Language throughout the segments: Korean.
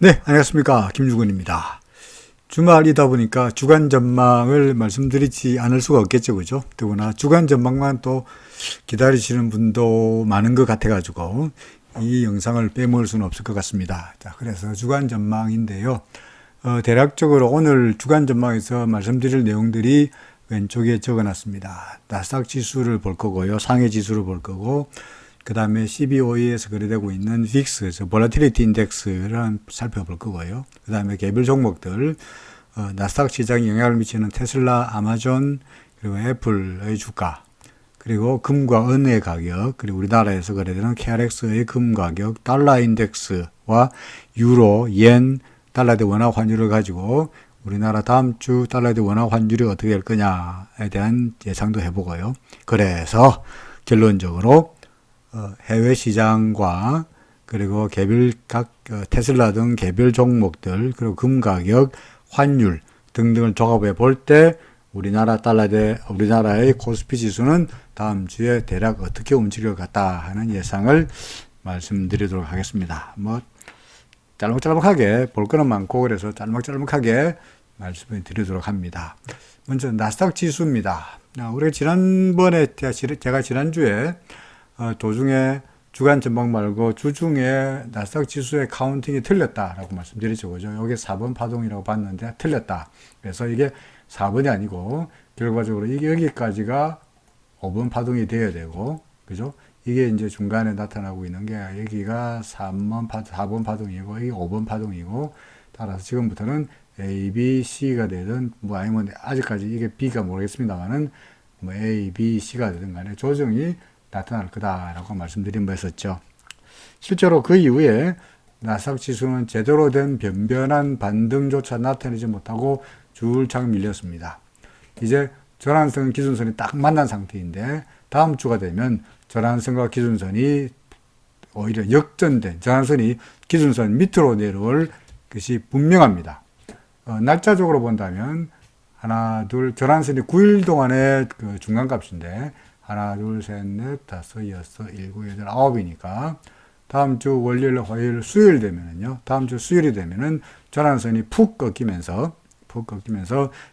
네, 안녕하십니까. 김주근입니다. 주말이다 보니까 주간 전망을 말씀드리지 않을 수가 없겠죠. 그죠? 더구나 주간 전망만 또 기다리시는 분도 많은 것 같아가지고 이 영상을 빼먹을 수는 없을 것 같습니다. 자, 그래서 주간 전망인데요. 대략적으로 오늘 주간 전망에서 말씀드릴 내용들이 왼쪽에 적어놨습니다. 나스닥 지수를 볼 거고요. 상해 지수를 볼 거고, 그 다음에 CBOE에서 거래되고 있는 VIX, Volatility Index를 살펴볼 거고요. 그 다음에 개별 종목들, 나스닥 시장에 영향을 미치는 테슬라, 아마존, 그리고 애플의 주가, 그리고 금과 은의 가격, 그리고 우리나라에서 거래되는 KRX의 금 가격, 달러 인덱스와 유로, 옌, 달러 대 원화 환율을 가지고 우리나라 다음 주 달러 대 원화 환율이 어떻게 될 거냐에 대한 예상도 해보고요. 그래서 결론적으로 해외 시장과 그리고 개별 테슬라 등 개별 종목들, 그리고 금 가격, 환율 등등을 종합해 볼 때 우리나라의 코스피 지수는 다음 주에 대략 어떻게 움직일 것 같다 하는 예상을 말씀드리도록 하겠습니다. 짤막짤막하게 볼 거는 많고 그래서 짤막짤막하게 말씀을 드리도록 합니다. 먼저 나스닥 지수입니다. 우리가 제가 지난주에 도중에 주간 전망 말고 주중에 나스닥 지수의 카운팅이 틀렸다라고 말씀드렸죠. 그죠? 여기 4번 파동이라고 봤는데 틀렸다. 그래서 이게 4번이 아니고 결과적으로 이게 여기까지가 5번 파동이 되어야 되고, 그죠? 이게 이제 중간에 나타나고 있는 게 여기가 4번 파동이고 이게 5번 파동이고, 따라서 지금부터는 A, B, C가 되든 아니면 아직까지 이게 B가 모르겠습니다만은 A, B, C가 되든 간에 조정이 나타날 거다라고 말씀드린 바 있었죠. 실제로 그 이후에 나스닥 지수는 제대로 된 변변한 반등조차 나타내지 못하고 줄창 밀렸습니다. 이제 전환선 기준선이 딱 만난 상태인데 다음 주가 되면 전환선과 기준선이 오히려 역전된 전환선이 기준선 밑으로 내려올 것이 분명합니다. 날짜적으로 본다면 전환선이 9일 동안의 그 중간값인데 하나, 둘, 셋, 넷, 다섯, 여섯, 일곱, 여덟, 아홉이니까 다음 주 월요일, 화요일, 수요일 되면은요. 다음 주 수요일이 되면은 전환선이 푹 꺾이면서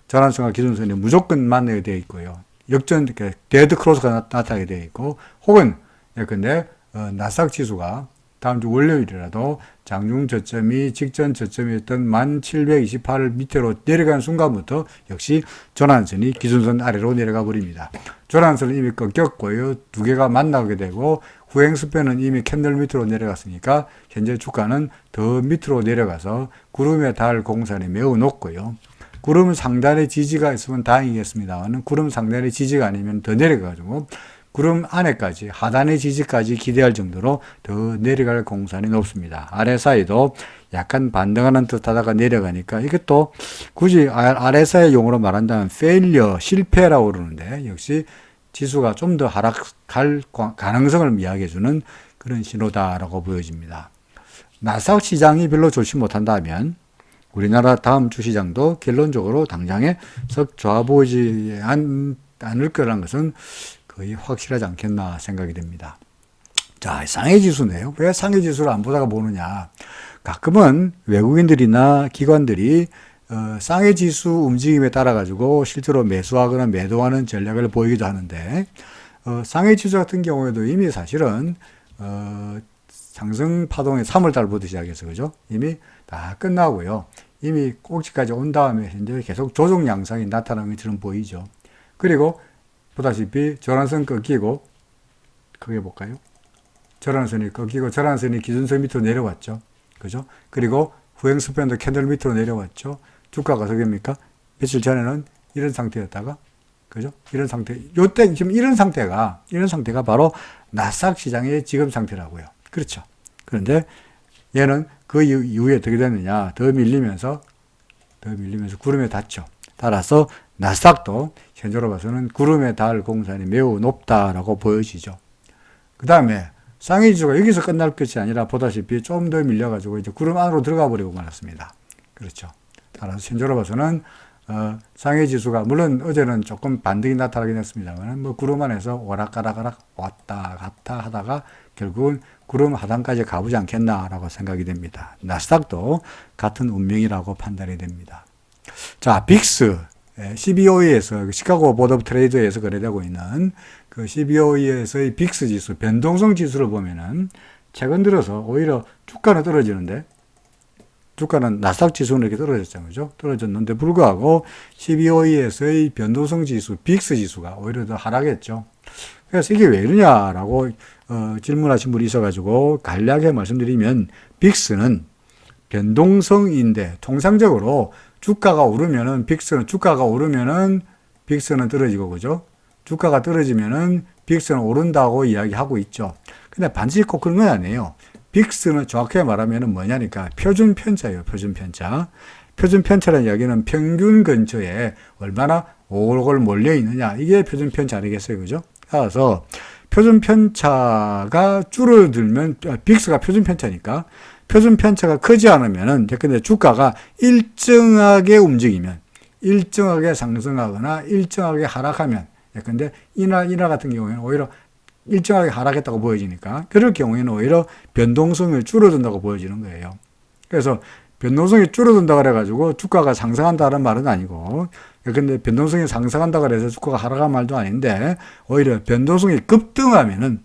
전환선과 기준선이 무조건 만나게 되어 있고요. 역전, 데드 크로스가 나타나게 되어 있고, 혹은 예컨대 나스닥 지수가 다음 주 월요일이라도 장중 저점이 직전 저점이었던 1728을 밑으로 내려간 순간부터 역시 전환선이 기준선 아래로 내려가 버립니다. 전환선은 이미 꺾였고요. 두 개가 만나게 되고 후행스팬은 이미 캔들 밑으로 내려갔으니까 현재 주가는 더 밑으로 내려가서 구름에 닿을 공산이 매우 높고요. 구름 상단의 지지가 있으면 다행이겠습니다만 구름 상단의 지지가 아니면 더 내려가가지고 구름 안에까지 하단의 지지까지 기대할 정도로 더 내려갈 공산이 높습니다. RSI도 약간 반등하는 듯 하다가 내려가니까 이것도 굳이 RSI 용어로 말한다면 failure, 실패라고 그러는데 역시 지수가 좀 더 하락할 가능성을 이야기해주는 그런 신호다라고 보여집니다. 나스닥 시장이 별로 좋지 못한다면 우리나라 다음 주 시장도 결론적으로 당장에 썩 좋아 보이지 않을 거라는 것은 거의 확실하지 않겠나 생각이 됩니다. 자, 상해지수네요. 왜 상해지수를 안 보다가 보느냐. 가끔은 외국인들이나 기관들이 상해지수 움직임에 따라 가지고 실제로 매수하거나 매도하는 전략을 보이기도 하는데 상해지수 같은 경우에도 이미 사실은 상승 파동이 3월달부터 시작해서 그죠? 이미 다 끝나고요. 이미 꼭지까지 온 다음에 현재 계속 조정 양상이 나타나는 것처럼 보이죠. 그리고 보다시피 전환선 꺾이고 크게 볼까요? 전환선이 꺾이고 전환선이 기준선 밑으로 내려왔죠. 그죠? 그리고 후행스팬도 캔들 밑으로 내려왔죠. 주가가 어떻게입니까? 며칠 전에는 이런 상태였다가 그죠? 이런 상태. 요때 지금 이런 상태가 바로 나스닥 시장의 지금 상태라고요. 그렇죠. 그런데 얘는 그 이후에 어떻게 됐느냐? 더 밀리면서 구름에 닿죠. 따라서 나스닥도 현재로 봐서는 구름에 닿을 공산이 매우 높다라고 보여지죠. 그 다음에 상해지수가 여기서 끝날 것이 아니라 보다시피 좀 더 밀려가지고 이제 구름 안으로 들어가 버리고 말았습니다. 그렇죠. 따라서 현재로 봐서는 상해지수가 물론 어제는 조금 반등이 나타나긴 했습니다만 구름 안에서 오락가락 왔다 갔다 하다가 결국은 구름 하단까지 가보지 않겠나라고 생각이 됩니다. 나스닥도 같은 운명이라고 판단이 됩니다. 자, 빅스. CBOE에서 시카고 보드 오브 트레이드에서 거래되고 있는 그 CBOE에서의 빅스 지수, 변동성 지수를 보면은 최근 들어서 오히려 주가는 떨어지는데, 주가는 나스닥 지수는 이렇게 떨어졌잖아요. 그죠? 떨어졌는데 불구하고 CBOE에서의 변동성 지수, 빅스 지수가 오히려 더 하락했죠. 그래서 이게 왜 이러냐라고 질문하신 분이 있어가지고 간략하게 말씀드리면, 빅스는 변동성인데 통상적으로 주가가 오르면은 빅스는 떨어지고, 그죠? 주가가 떨어지면은 빅스는 오른다고 이야기하고 있죠. 근데 반드시 꼭 그런 건 아니에요. 빅스는 정확하게 말하면은 뭐냐니까 표준 편차예요. 표준 편차. 표준 편차라는 이야기는 평균 근처에 얼마나 오글오글 몰려 있느냐, 이게 표준 편차 아니겠어요, 그죠? 따라서 표준 편차가 줄어들면 빅스가 표준 편차니까 표준 편차가 크지 않으면은, 근데 주가가 일정하게 움직이면, 일정하게 상승하거나 일정하게 하락하면, 근데 이날 같은 경우에는 오히려 일정하게 하락했다고 보여지니까, 그럴 경우에는 오히려 변동성이 줄어든다고 보여지는 거예요. 그래서 변동성이 줄어든다 그래가지고 주가가 상승한다는 말은 아니고, 근데 변동성이 상승한다 그래서 주가가 하락한 말도 아닌데, 오히려 변동성이 급등하면은,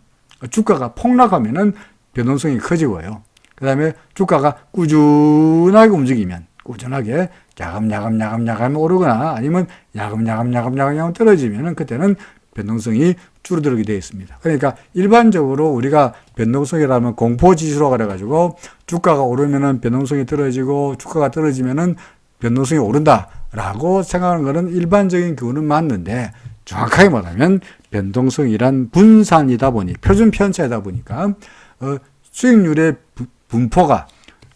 주가가 폭락하면은 변동성이 커지고요. 그 다음에 주가가 꾸준하게 움직이면, 꾸준하게 야금야금 오르거나 아니면 야금 떨어지면은 그때는 변동성이 줄어들게 되어 있습니다. 그러니까 일반적으로 우리가 변동성이라면 공포지수라고 그래가지고 주가가 오르면은 변동성이 떨어지고 주가가 떨어지면은 변동성이 오른다라고 생각하는 것은 일반적인 교훈은 맞는데, 정확하게 말하면 변동성이란 분산이다 보니, 표준 편차이다 보니까 수익률의 분포가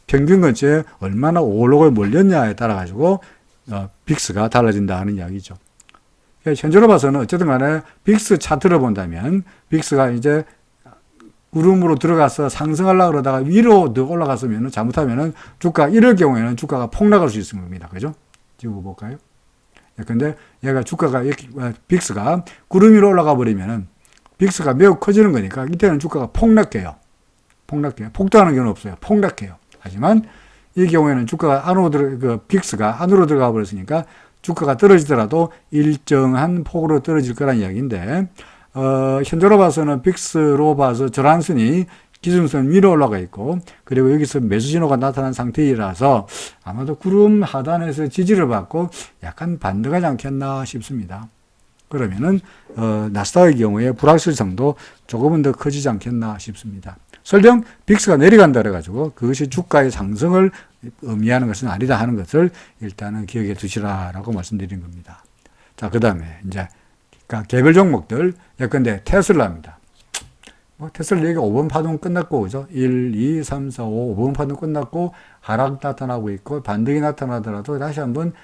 평균 근처에 얼마나 오글오글 몰렸냐에 따라 가지고 빅스가 달라진다 하는 이야기죠. 현재로 봐서는 어쨌든 간에 빅스 차트를 본다면 빅스가 이제 구름으로 들어가서 상승하려고 그러다가 위로 더 올라갔으면, 잘못하면은 이럴 경우에는 주가가 폭락할 수 있는 겁니다. 그죠? 지금 볼까요? 근데 얘가 빅스가 구름 위로 올라가 버리면은 빅스가 매우 커지는 거니까 이때는 주가가 폭락해요. 폭등하는 경우는 없어요. 폭락해요. 하지만 이 경우에는 주가가 빅스가 안으로 들어가 버렸으니까 주가가 떨어지더라도 일정한 폭으로 떨어질 거란 이야기인데, 현재로 봐서는 빅스로 봐서 절한선이 기준선 위로 올라가 있고, 그리고 여기서 매수 신호가 나타난 상태이라서 아마도 구름 하단에서 지지를 받고 약간 반등하지 않겠나 싶습니다. 그러면은 나스닥의 경우에 불확실성도 조금은 더 커지지 않겠나 싶습니다. 설령 빅스가 내려간다 그래가지고 그것이 주가의 상승을 의미하는 것은 아니다 하는 것을 일단은 기억해 두시라라고 말씀드린 겁니다. 자, 그 다음에 이제 개별 종목들, 예컨대 테슬라입니다. 테슬라 얘기가 5번 파동 끝났고, 그죠? 1, 2, 3, 4, 5, 5번 파동 끝났고 하락 나타나고 있고, 반등이 나타나더라도 다시 한번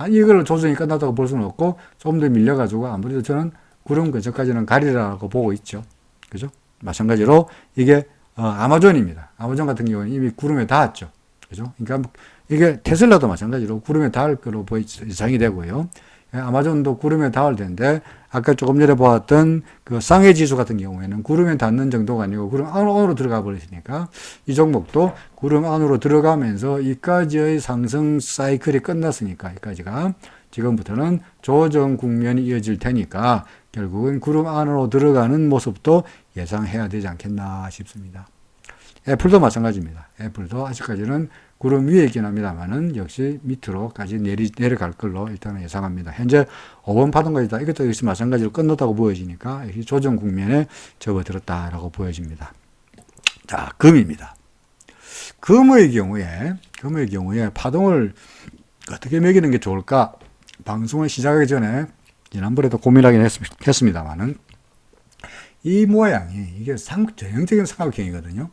이걸 조정이 끝났다고 볼 수는 없고 좀 더 밀려가지고 아무래도 저는 구름 근처까지는 가리라고 보고 있죠. 그죠? 마찬가지로 이게 아마존입니다. 아마존 같은 경우는 이미 구름에 닿았죠. 그죠? 그러니까 이게 테슬라도 마찬가지로 구름에 닿을 거로 예상이 되고요. 아마존도 구름에 닿을 텐데, 아까 조금 전에 보았던 그 쌍해 지수 같은 경우에는 구름에 닿는 정도가 아니고 구름 안으로 들어가 버리시니까 이 종목도 구름 안으로 들어가면서 이까지의 상승 사이클이 끝났으니까, 이까지가 지금부터는 조정 국면이 이어질 테니까 결국은 구름 안으로 들어가는 모습도 예상해야 되지 않겠나 싶습니다. 애플도 마찬가지입니다. 애플도 아직까지는 구름 위에 있긴 합니다만은 역시 밑으로까지 내려갈 걸로 일단은 예상합니다. 현재 5번 파동까지 다 이것도 역시 마찬가지로 끝났다고 보여지니까 역시 조정 국면에 접어들었다라고 보여집니다. 자, 금입니다. 금의 경우에 파동을 어떻게 매기는 게 좋을까? 방송을 시작하기 전에 지난번에도 고민하긴 했습니다만은 이 모양이 이게 전형적인 삼각형이거든요.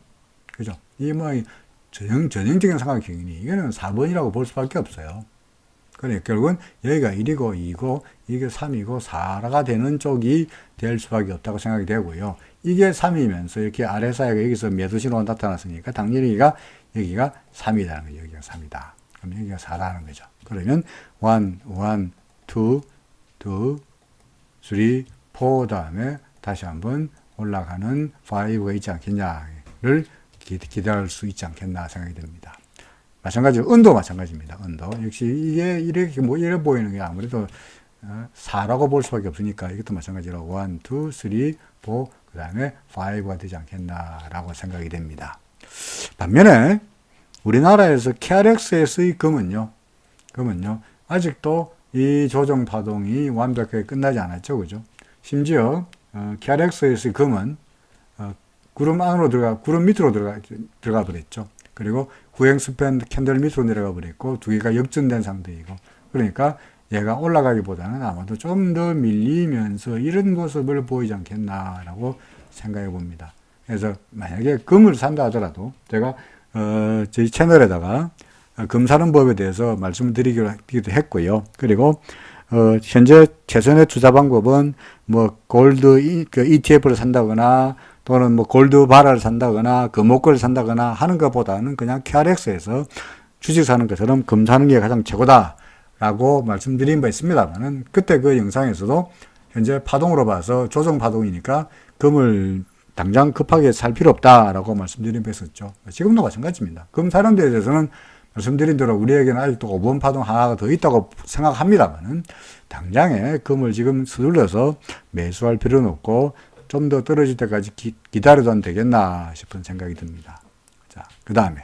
그죠? 이 모양이 전형적인 삼각형이니 이거는 4번이라고 볼 수밖에 없어요. 그러니까 결국은 여기가 1이고 2고 이게 3이고 4가 되는 쪽이 될 수밖에 없다고 생각이 되고요. 이게 3이면서 이렇게 아래 사이가 여기서 매도 신호가 나타났으니까 당연히 여기가 3이라는 거죠. 여기가 3이다. 그럼 여기가 4라는 거죠. 그러면 1, 2, 2, 3, 4 다음에 다시 한번 올라가는 5가 있지 않겠냐를 기대할 수 있지 않겠나 생각이 듭니다. 마찬가지로 은도 마찬가지입니다. 은도 역시 이게 이렇게 뭐 이래 보이는 게 아무래도 4라고 볼 수밖에 없으니까 이것도 마찬가지로 1, 2, 3, 4, 그 다음에 5가 되지 않겠나라고 생각이 됩니다. 반면에 우리나라에서 KRX에서의 금은요, 아직도 이 조정 파동이 완벽하게 끝나지 않았죠, 그죠? 심지어 KRX에서의 금은 구름 안으로 구름 밑으로 들어가 버렸죠. 그리고 구행 스팬 캔들 밑으로 내려가 버렸고 두 개가 역전된 상태이고, 그러니까 얘가 올라가기보다는 아마도 좀 더 밀리면서 이런 모습을 보이지 않겠나라고 생각해 봅니다. 그래서 만약에 금을 산다 하더라도 제가 저희 채널에다가 금 사는 법에 대해서 말씀을 드리기도 했고요. 그리고 현재 최선의 투자 방법은 뭐 골드 ETF를 산다거나 또는 뭐 골드 바라를 산다거나 금목걸을 산다거나 하는 것보다는 그냥 KRX에서 주식 사는 것처럼 금 사는 게 가장 최고다라고 말씀드린 바 있습니다만은, 그때 그 영상에서도 현재 파동으로 봐서 조정 파동이니까 금을 당장 급하게 살 필요 없다라고 말씀드린 바 있었죠. 지금도 마찬가지입니다. 금 사는 데 대해서는 말씀드린 대로 우리에게는 아직도 5번 파동 하나가 더 있다고 생각합니다만은, 당장에 금을 지금 서둘러서 매수할 필요는 없고 좀 더 떨어질 때까지 기다려도 되겠나 싶은 생각이 듭니다. 자, 그 다음에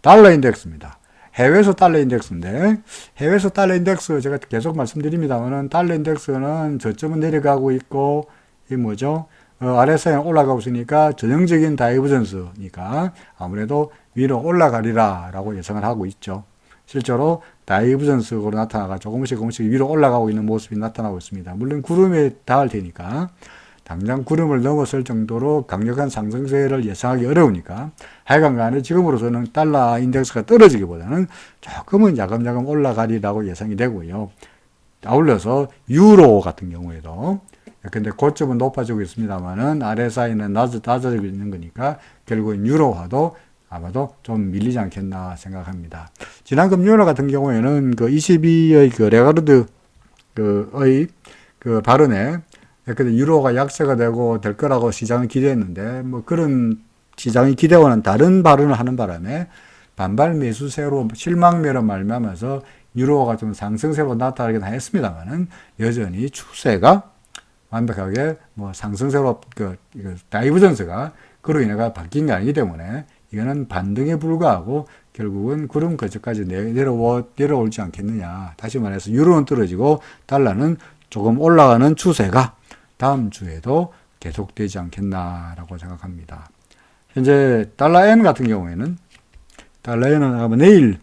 달러 인덱스입니다. 해외에서 달러 인덱스인데, 해외에서 달러 인덱스 제가 계속 말씀드립니다만은, 달러 인덱스는 저점은 내려가고 있고 이 뭐죠? RSI는 올라가고 있으니까 전형적인 다이버전스니까 아무래도 위로 올라가리라 라고 예상을 하고 있죠. 실제로 다이버전스로 나타나가 조금씩 위로 올라가고 있는 모습이 나타나고 있습니다. 물론 구름에 닿을 테니까 당장 구름을 넘어설 정도로 강력한 상승세를 예상하기 어려우니까, 하여간 간에 지금으로서는 달러 인덱스가 떨어지기보다는 조금은 야금야금 올라가리라고 예상이 되고요. 아울러서 유로 같은 경우에도 근데 고점은 높아지고 있습니다만은 RSI는 낮아지고 있는 거니까 결국은 유로화도 아마도 좀 밀리지 않겠나 생각합니다. 지난 금요일 같은 경우에는 그 22의 그 레가르드 의 발언에 근데 유로가 약세가 될 거라고 시장은 기대했는데, 뭐 그런 시장의 기대와는 다른 발언을 하는 바람에 반발 매수세로 실망매로 말미암아서 유로가 좀 상승세로 나타나긴 했습니다만은, 여전히 추세가 완벽하게 뭐 상승세로 다이버전스가 그로 인해가 바뀐 게 아니기 때문에 이거는 반등에 불과하고 결국은 구름 근처까지 내려올지 않겠느냐. 다시 말해서 유로는 떨어지고 달러는 조금 올라가는 추세가 다음 주에도 계속되지 않겠나라고 생각합니다. 현재 달러 엔 같은 경우에는 아마 내일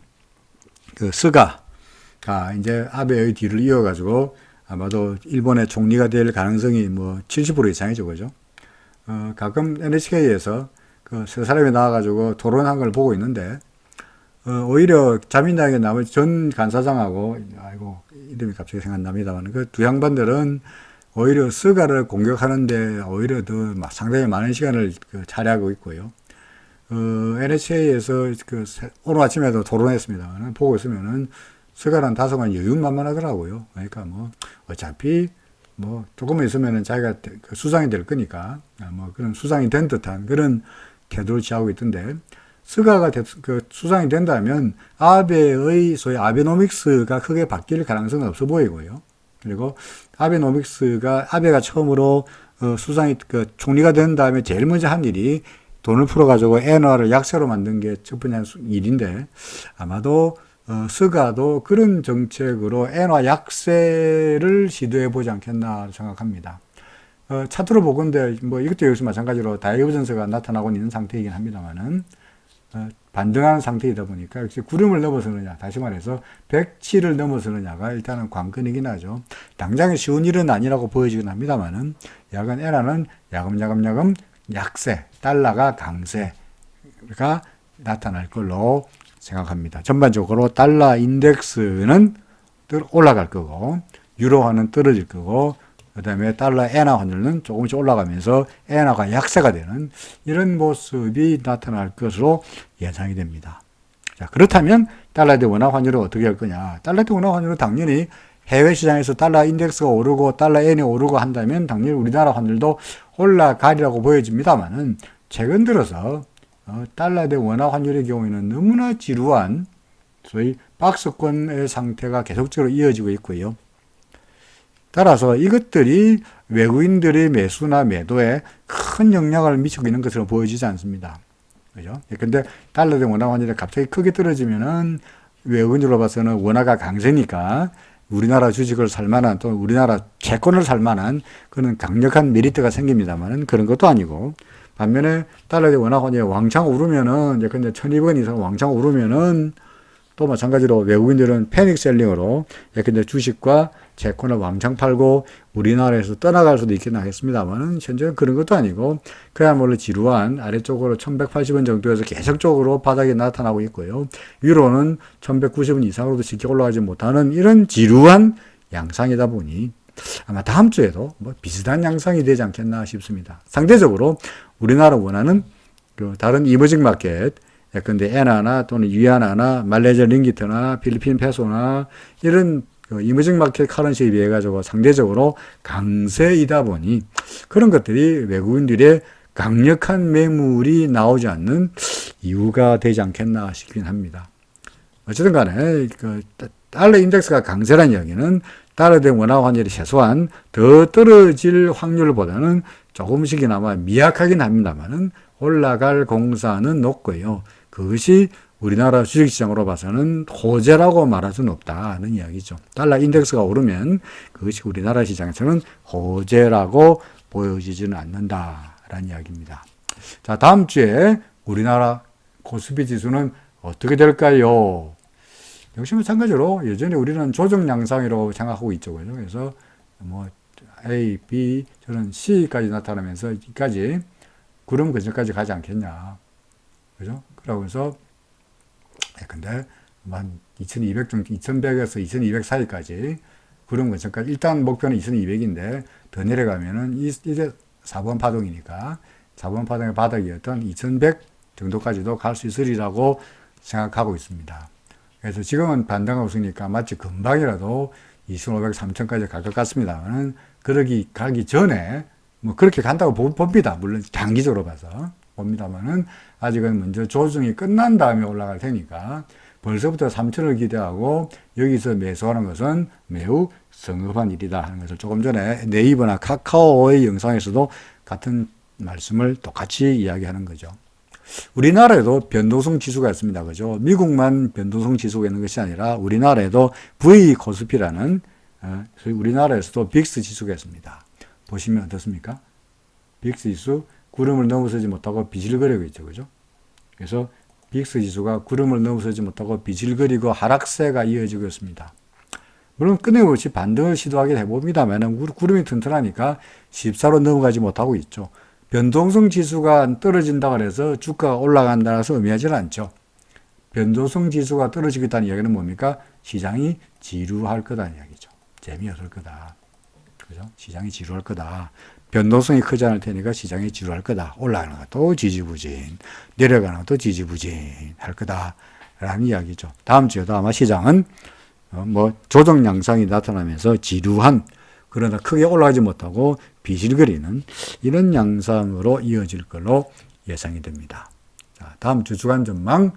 스가가 이제 아베의 뒤를 이어가지고 아마도 일본의 총리가 될 가능성이 뭐 70% 이상이죠, 그죠? 가끔 NHK에서 세 사람이 나와가지고 토론한 걸 보고 있는데, 오히려 자민당의 나머지 전 간사장하고, 이름이 갑자기 생각납니다만, 그 두 양반들은 오히려 스가를 공격하는데 오히려 더 상당히 많은 시간을 차지하고 있고요. NHK에서 오늘 아침에도 토론했습니다만, 보고 있으면은 스가는 다소간 여유만만하더라고요. 그러니까 뭐 어차피 뭐 조금만 있으면은 자기가 수상이 될 거니까 뭐 그런 수상이 된 듯한 그런 태도를 취하고 있던데, 스가가 수상이 된다면 아베의 소위 아베노믹스가 크게 바뀔 가능성은 없어 보이고요. 그리고 아베가 처음으로 수상이 총리가 된 다음에 제일 먼저 한 일이 돈을 풀어가지고 엔화를 약세로 만든 게 첫 번째 일인데, 아마도 스가도 그런 정책으로 엔화 약세를 시도해 보지 않겠나 생각합니다. 차트로 보건대 뭐 이것도 여기서 마찬가지로 다이버전스가 나타나고 있는 상태이긴 합니다만은, 반등하는 상태이다 보니까 역시 구름을 넘어서느냐, 다시 말해서 107을 넘어서느냐가 일단은 관건이긴 하죠. 당장에 쉬운 일은 아니라고 보여지긴 합니다만은, 야간 엔화는 야금야금 약세, 달러가 강세가 나타날 걸로 생각합니다. 전반적으로 달러 인덱스는 올라갈 거고, 유로화는 떨어질 거고, 그 다음에 달러 엔화 환율은 조금씩 올라가면서 엔화가 약세가 되는 이런 모습이 나타날 것으로 예상이 됩니다. 자, 그렇다면 달러 대 원화 환율을 어떻게 할 거냐? 달러 대 원화 환율은 당연히 해외 시장에서 달러 인덱스가 오르고 달러 엔이 오르고 한다면 당연히 우리나라 환율도 올라가리라고 보여집니다만은 최근 들어서 달러 대 원화 환율의 경우에는 너무나 지루한 소위 박스권의 상태가 계속적으로 이어지고 있고요. 따라서 이것들이 외국인들의 매수나 매도에 큰 영향을 미치고 있는 것으로 보여지지 않습니다. 그죠? 근데 달러 대 원화 환율이 갑자기 크게 떨어지면은 외국인들로 봐서는 원화가 강세니까 우리나라 주식을 살 만한 또 우리나라 채권을 살 만한 그런 강력한 메리트가 생깁니다만은 그런 것도 아니고 반면에 달러 대 원화 환율이 왕창 오르면은 예컨대 1,200원 이상 왕창 오르면은 또 마찬가지로 외국인들은 패닉 셀링으로 예컨대 주식과 채권을 왕창 팔고 우리나라에서 떠나갈 수도 있긴 하겠습니다만은 현재는 그런 것도 아니고 그야말로 지루한 아래쪽으로 1180원 정도에서 계속적으로 바닥이 나타나고 있고요. 위로는 1190원 이상으로도 쉽게 올라가지 못하는 이런 지루한 양상이다 보니 아마 다음 주에도 뭐 비슷한 양상이 되지 않겠나 싶습니다. 상대적으로 우리나라 원화는 그 다른 이머징 마켓 예컨대 엔화나 또는 위안화나 말레이시아 링기트나 필리핀 페소나 이런 이머징 마켓 커런시에 비해 가지고 상대적으로 강세이다 보니 그런 것들이 외국인들의 강력한 매물이 나오지 않는 이유가 되지 않겠나 싶긴 합니다. 어쨌든 간에 달러 인덱스가 강세라는 이야기는 달러 대 원화 환율이 최소한 더 떨어질 확률보다는 조금씩이나마 미약하긴 합니다만은 올라갈 공사는 높고요. 그것이 우리나라 주식시장으로 봐서는 호재라고 말할 수는 없다는 이야기죠. 달러 인덱스가 오르면 그것이 우리나라 시장에서는 호재라고 보여지지는 않는다라는 이야기입니다. 자, 다음 주에 우리나라 코스피 지수는 어떻게 될까요? 역시 마찬가지로 예전에 우리는 조정 양상이라고 생각하고 있죠. 그래서 뭐 A, B, 저는 C까지 나타나면서 이까지 구름 근처까지 가지 않겠냐. 그죠? 그러면서 근데 한 2200 정도, 2100에서 2200 사이까지 구름 근처까지 일단 목표는 2200인데 더 내려가면은 이제 4번 파동이니까 4번 파동의 바닥이었던 2100 정도까지도 갈 수 있으리라고 생각하고 있습니다. 그래서 지금은 반등하고 있으니까 마치 금방이라도 2500, 3000까지 갈 것 같습니다만은 그러기 가기 전에 뭐 그렇게 간다고 봅니다. 물론 장기적으로 봐서 봅니다만은 아직은 먼저 조정이 끝난 다음에 올라갈 테니까 벌써부터 3천을 기대하고 여기서 매수하는 것은 매우 성급한 일이다 하는 것을 조금 전에 네이버나 카카오의 영상에서도 같은 말씀을 똑같이 이야기하는 거죠. 우리나라에도 변동성 지수가 있습니다. 그죠? 미국만 변동성 지수가 있는 것이 아니라 우리나라에도 V 코스피라는 우리나라에서도 빅스 지수가 있습니다. 보시면 어떻습니까? 빅스 지수 구름을 넘어서지 못하고 비실거리고 있죠. 그죠? 그래서 빅스 지수가 구름을 넘어서지 못하고 비실거리고 하락세가 이어지고 있습니다. 물론 끊임없이 반등을 시도하긴 해봅니다만 구름이 튼튼하니까 쉽사로 넘어가지 못하고 있죠. 변동성 지수가 떨어진다고 해서 주가가 올라간다고 해서 의미하지는 않죠. 변동성 지수가 떨어지겠다는 이야기는 뭡니까? 시장이 지루할 거다는 이야기죠. 재미없을 거다. 그죠? 시장이 지루할 거다. 변동성이 크지 않을 테니까 시장이 지루할 거다. 올라가는 것도 지지부진, 내려가는 것도 지지부진 할 거다. 라는 이야기죠. 다음 주에도 아마 시장은 뭐 조정 양상이 나타나면서 지루한 그러나 크게 올라가지 못하고 비실거리는 이런 양상으로 이어질 걸로 예상이 됩니다. 자, 다음 주 주간 전망,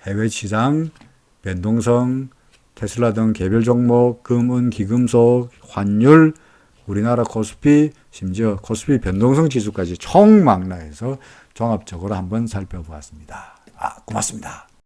해외 시장, 변동성, 테슬라 등 개별 종목, 금은, 기금속, 환율, 우리나라 코스피, 심지어 코스피 변동성 지수까지 총망라해서 종합적으로 한번 살펴보았습니다. 고맙습니다.